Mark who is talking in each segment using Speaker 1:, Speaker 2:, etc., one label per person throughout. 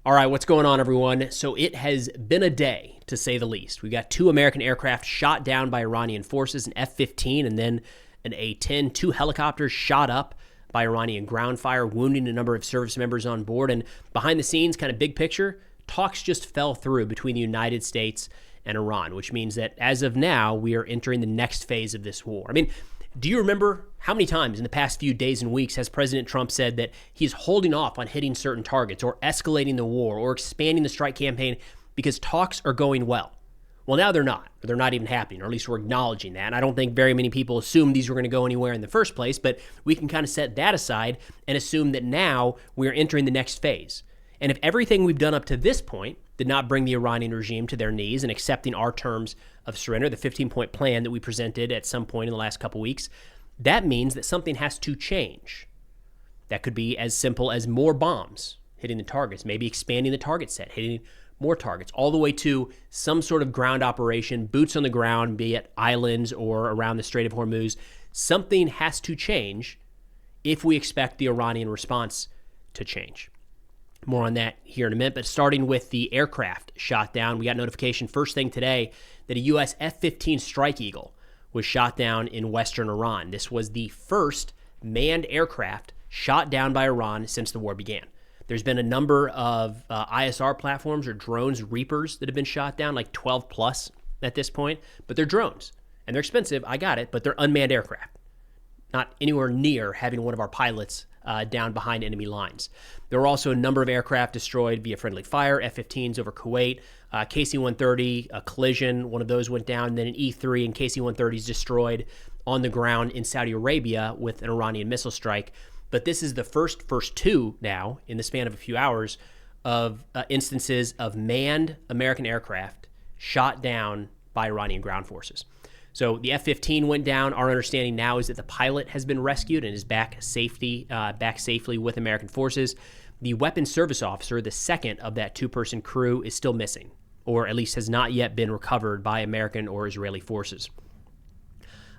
Speaker 1: All right, what's going on, everyone? So it has been a day, to say the least. We got 2 American aircraft shot down by Iranian forces, an F-15 and then an A-10. 2 helicopters shot up by Iranian ground fire, wounding a number of service members on board. And behind the scenes, kind of big picture, talks just fell through between the United States and Iran, which means that as of now, we are entering the next phase of this war. I mean, do you remember how many times in the past few days and weeks has President Trump said that he's holding off on hitting certain targets or escalating the war or expanding the strike campaign because talks are going well? Well, now they're not, or they're not even happening, or at least we're acknowledging that. And I don't think very many people assumed these were going to go anywhere in the first place, but we can kind of set that aside and assume that now we're entering the next phase. And if everything we've done up to this point did not bring the Iranian regime to their knees and accepting our terms of surrender, the 15-point plan that we presented at some point in the last couple weeks, that means that something has to change. That could be as simple as more bombs hitting the targets, maybe expanding the target set, hitting more targets, all the way to some sort of ground operation, boots on the ground, be it islands or around the Strait of Hormuz. Something has to change if we expect the Iranian response to change. More on that here in a minute, but starting with the aircraft shot down, we got notification first thing today that a U.S. F-15 Strike Eagle was shot down in western Iran. This was the first manned aircraft shot down by Iran since the war began. There's been a number of ISR platforms or drones, Reapers, that have been shot down, like 12 plus at this point, but they're drones and they're expensive. I got it, but they're unmanned aircraft, not anywhere near having one of our pilots down behind enemy lines. There were also a number of aircraft destroyed via friendly fire, F-15s over Kuwait, KC-130, a collision, one of those went down, and then an E-3 and KC-130s destroyed on the ground in Saudi Arabia with an Iranian missile strike. But this is the first 2 now, in the span of a few hours, of instances of manned American aircraft shot down by Iranian ground forces. So the F-15 went down. Our understanding now is that the pilot has been rescued and is back safely with American forces. The weapons service officer, the second of that 2-person crew, is still missing, or at least has not yet been recovered by American or Israeli forces.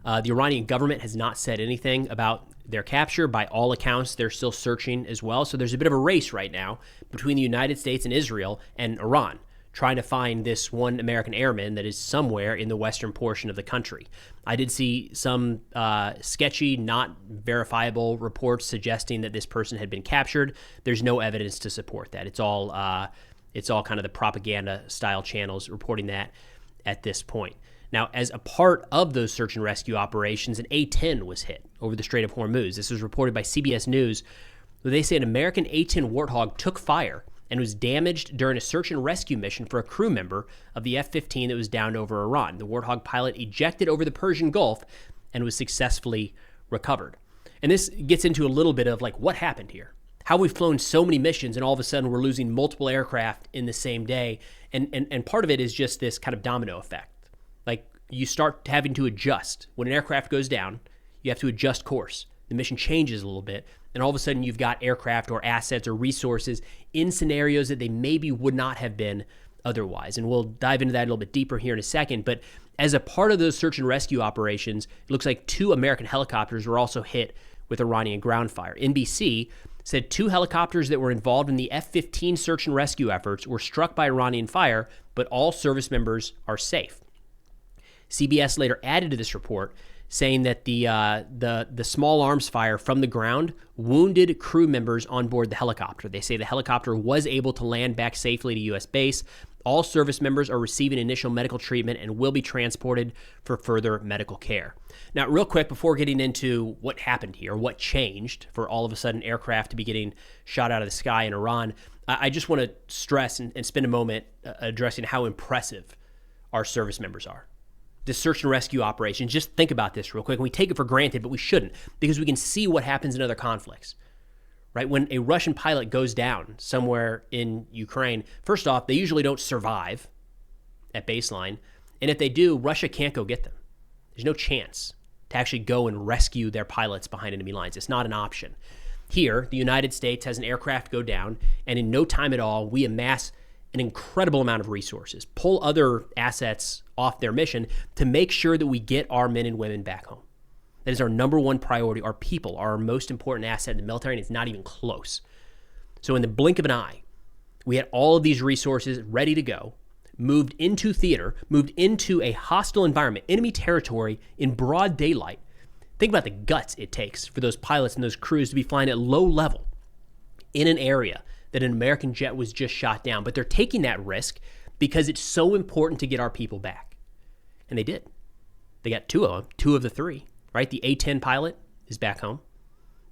Speaker 1: The Iranian government has not said anything about their capture. By all accounts, they're still searching as well. So there's a bit of a race right now between the United States and Israel and Iran, trying to find this one American airman that is somewhere in the western portion of the country. I did see some sketchy, not verifiable reports suggesting that this person had been captured. There's no evidence to support that. It's all kind of the propaganda-style channels reporting that at this point. Now, as a part of those search and rescue operations, an A-10 was hit over the Strait of Hormuz. This was reported by CBS News, where they say an American A-10 Warthog took fire and was damaged during a search and rescue mission for a crew member of the F-15 that was downed over Iran. The Warthog pilot ejected over the Persian Gulf and was successfully recovered. And this gets into a little bit of like what happened here. How we've flown so many missions and all of a sudden we're losing multiple aircraft in the same day. And part of it is just this kind of domino effect. Like you start having to adjust. When an aircraft goes down, you have to adjust course. The mission changes a little bit, and all of a sudden you've got aircraft or assets or resources in scenarios that they maybe would not have been otherwise. And we'll dive into that a little bit deeper here in a second. But as a part of those search and rescue operations, it looks like 2 American helicopters were also hit with Iranian ground fire. NBC said 2 helicopters that were involved in the F-15 search and rescue efforts were struck by Iranian fire, but all service members are safe. CBS later added to this report saying that the small arms fire from the ground wounded crew members on board the helicopter. They say the helicopter was able to land back safely to U.S. base. All service members are receiving initial medical treatment and will be transported for further medical care. Now, real quick, before getting into what happened here, what changed for all of a sudden aircraft to be getting shot out of the sky in Iran, I just want to stress and spend a moment addressing how impressive our service members are. The search and rescue operation, just think about this real quick. We take it for granted, but we shouldn't, because we can see what happens in other conflicts, right? When a Russian pilot goes down somewhere in Ukraine, first off, they usually don't survive at baseline. And if they do, Russia can't go get them. There's no chance to actually go and rescue their pilots behind enemy lines. It's not an option. Here, the United States has an aircraft go down, and in no time at all, we amass an incredible amount of resources, pull other assets off their mission to make sure that we get our men and women back home. That is our number one priority. Our people are our most important asset in the military, and it's not even close. So in the blink of an eye, We had all of these resources ready to go, moved into theater, moved into a hostile environment, enemy territory in broad daylight. Think about the guts it takes for those pilots and those crews to be flying at low level in an area that an American jet was just shot down. But they're taking that risk because it's so important to get our people back. And they did. They got two of them, two of the three, right? The A-10 pilot is back home.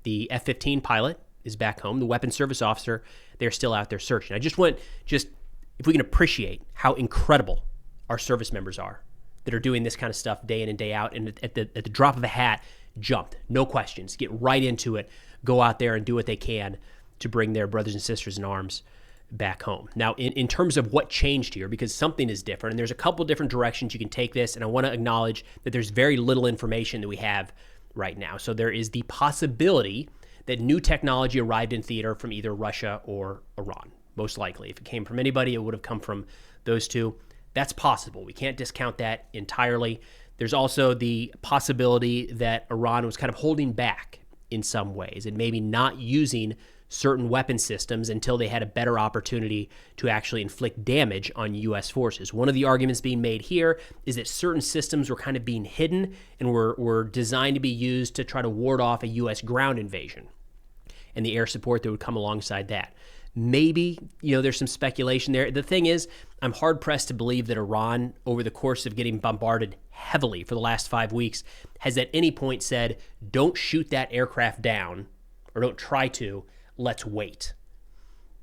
Speaker 1: The F-15 pilot is back home. The weapons service officer, they're still out there searching. I just want, if we can appreciate how incredible our service members are that are doing this kind of stuff day in and day out, and at the drop of a hat, jumped, no questions, get right into it, go out there and do what they can to bring their brothers and sisters in arms back home. Now, in terms of what changed here, because something is different, and there's a couple different directions you can take this, and I want to acknowledge that there's very little information that we have right now. So there is the possibility that new technology arrived in theater from either Russia or Iran. Most likely. If it came from anybody, it would have come from those two. That's possible. We can't discount that entirely. There's also the possibility that Iran was kind of holding back in some ways and maybe not using certain weapon systems until they had a better opportunity to actually inflict damage on U.S. forces. One of the arguments being made here is that certain systems were kind of being hidden and were designed to be used to try to ward off a U.S. ground invasion and the air support that would come alongside that. Maybe, there's some speculation there. The thing is, I'm hard-pressed to believe that Iran, over the course of getting bombarded heavily for the last 5 weeks, has at any point said, don't shoot that aircraft down, or don't try to, let's wait.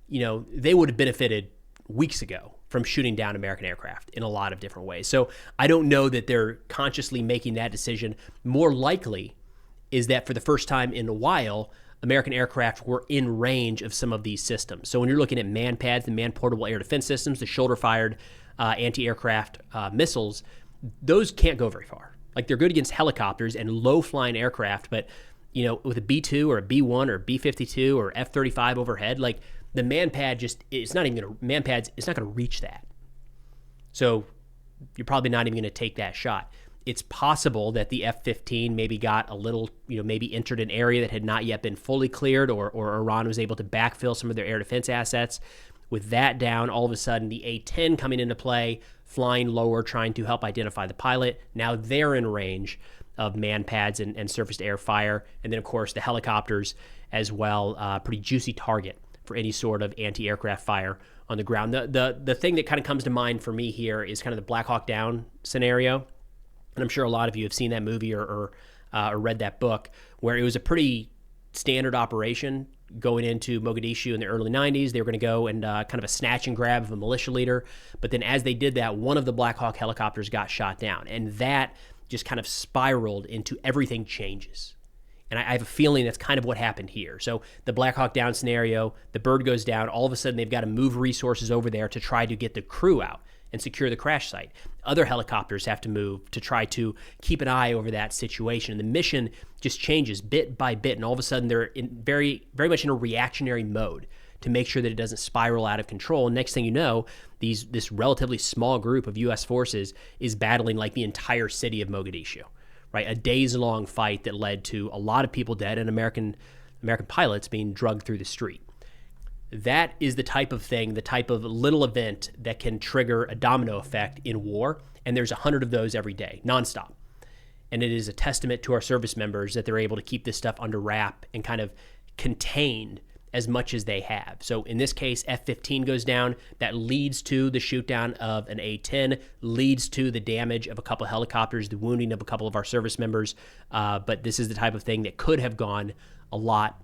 Speaker 1: They would have benefited weeks ago from shooting down American aircraft in a lot of different ways. So I don't know that they're consciously making that decision. More likely is that for the first time in a while, American aircraft were in range of some of these systems. So when you're looking at man-pads, the man-portable air defense systems, the shoulder-fired anti-aircraft missiles, those can't go very far. Like, they're good against helicopters and low-flying aircraft, but, with a B-2 or a B-1 or a B-52 or F-35 overhead, like, the man-pad it's not going to reach that. So you're probably not even going to take that shot. It's possible that the F-15 maybe got a little, maybe entered an area that had not yet been fully cleared, or Iran was able to backfill some of their air defense assets. With that down, all of a sudden, the A-10 coming into play, flying lower, trying to help identify the pilot. Now they're in range of man-pads and surface-to-air fire. And then, of course, the helicopters as well, pretty juicy target for any sort of anti-aircraft fire on the ground. The thing that kind of comes to mind for me here is kind of the Black Hawk Down scenario. And I'm sure a lot of you have seen that movie or read that book, where it was a pretty standard operation going into Mogadishu in the early 90s. They were going to go and kind of a snatch and grab of a militia leader. But then as they did that, one of the Black Hawk helicopters got shot down. And that just kind of spiraled into everything changes. And I have a feeling that's kind of what happened here. So the Black Hawk Down scenario, the bird goes down. All of a sudden, they've got to move resources over there to try to get the crew out and secure the crash site. Other helicopters have to move to try to keep an eye over that situation. And the mission just changes bit by bit. And all of a sudden, they're very, very much in a reactionary mode to make sure that it doesn't spiral out of control. And next thing you know, this relatively small group of U.S. forces is battling like the entire city of Mogadishu, right? A days-long fight that led to a lot of people dead and American pilots being drugged through the street. That is the type of thing, the type of little event that can trigger a domino effect in war. And there's 100 of those every day, nonstop. And it is a testament to our service members that they're able to keep this stuff under wrap and kind of contained as much as they have. So in this case, F-15 goes down. That leads to the shoot down of an A-10, leads to the damage of a couple of helicopters, the wounding of a couple of our service members. But this is the type of thing that could have gone a lot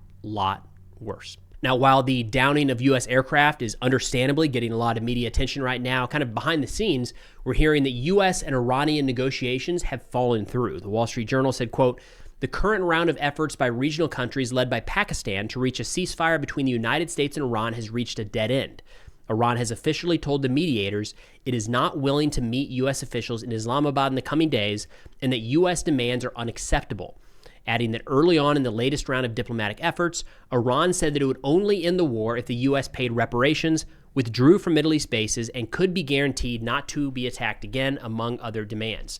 Speaker 1: worse. Now, while the downing of U.S. aircraft is understandably getting a lot of media attention right now, kind of behind the scenes, we're hearing that U.S. and Iranian negotiations have fallen through. The Wall Street Journal said, quote, "The current round of efforts by regional countries led by Pakistan to reach a ceasefire between the United States and Iran has reached a dead end. Iran has officially told the mediators it is not willing to meet U.S. officials in Islamabad in the coming days and that U.S. demands are unacceptable," adding that early on in the latest round of diplomatic efforts, Iran said that it would only end the war if the U.S. paid reparations, withdrew from Middle East bases, and could be guaranteed not to be attacked again, among other demands.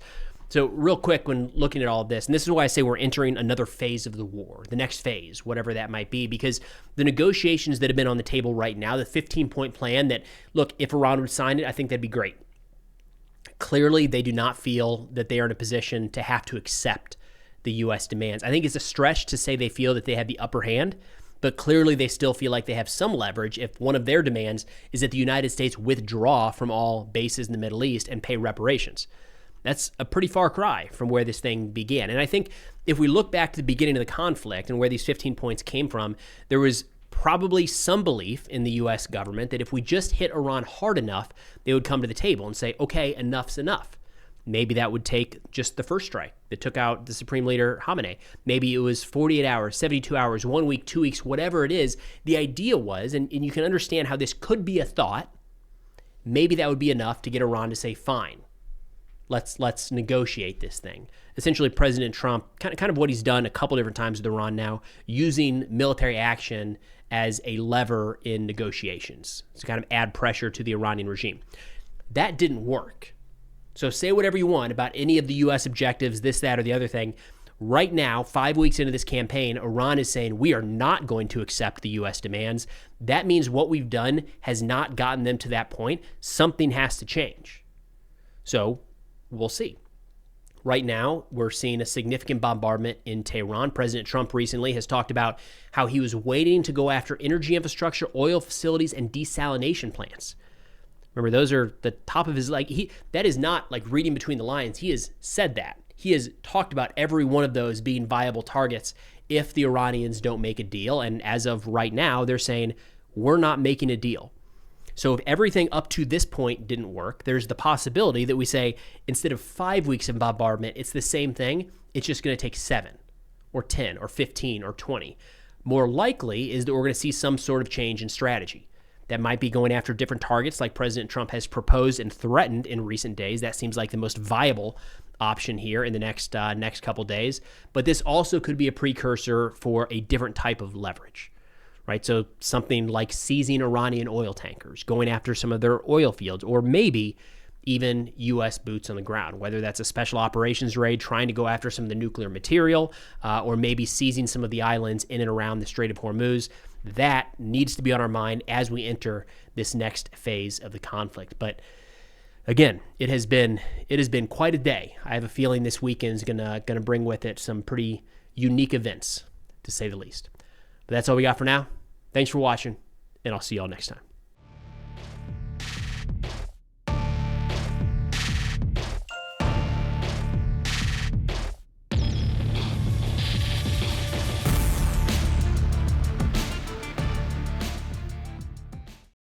Speaker 1: So real quick, when looking at all of this, and this is why I say we're entering another phase of the war, the next phase, whatever that might be, because the negotiations that have been on the table right now, the 15-point plan that, look, if Iran would sign it, I think that'd be great. Clearly, they do not feel that they are in a position to have to accept the U.S. demands. I think it's a stretch to say they feel that they have the upper hand, but clearly they still feel like they have some leverage if one of their demands is that the United States withdraw from all bases in the Middle East and pay reparations. That's a pretty far cry from where this thing began. And I think if we look back to the beginning of the conflict and where these 15 points came from, there was probably some belief in the U.S. government that if we just hit Iran hard enough, they would come to the table and say, okay, enough's enough. Maybe that would take just the first strike that took out the Supreme Leader Khamenei. Maybe it was 48 hours, 72 hours, 1 week, 2 weeks, whatever it is. The idea was, and you can understand how this could be a thought, maybe that would be enough to get Iran to say, fine, let's negotiate this thing. Essentially, President Trump, kind of what he's done a couple different times with Iran now, using military action as a lever in negotiations to kind of add pressure to the Iranian regime. That didn't work. So say whatever you want about any of the U.S. objectives, this, that, or the other thing. Right now, 5 weeks into this campaign, Iran is saying we are not going to accept the U.S. demands. That means what we've done has not gotten them to that point. Something has to change. So we'll see. Right now, we're seeing a significant bombardment in Tehran. President Trump recently has talked about how he was waiting to go after energy infrastructure, oil facilities, and desalination plants. Remember, those are the top of his, that is not like reading between the lines. He has said that. He has talked about every one of those being viable targets if the Iranians don't make a deal. And as of right now, they're saying, we're not making a deal. So if everything up to this point didn't work, there's the possibility that we say, instead of 5 weeks of bombardment, it's the same thing. It's just going to take 7 or 10 or 15 or 20. More likely is that we're going to see some sort of change in strategy. That might be going after different targets like President Trump has proposed and threatened in recent days. That seems like the most viable option here in the next couple days. But this also could be a precursor for a different type of leverage, right? So something like seizing Iranian oil tankers, going after some of their oil fields, or maybe even U.S. boots on the ground, whether that's a special operations raid trying to go after some of the nuclear material, or maybe seizing some of the islands in and around the Strait of Hormuz. That needs to be on our mind as we enter this next phase of the conflict. But again, it has been quite a day. I have a feeling this weekend is gonna bring with it some pretty unique events, to say the least. But that's all we got for now. Thanks for watching, and I'll see y'all next time.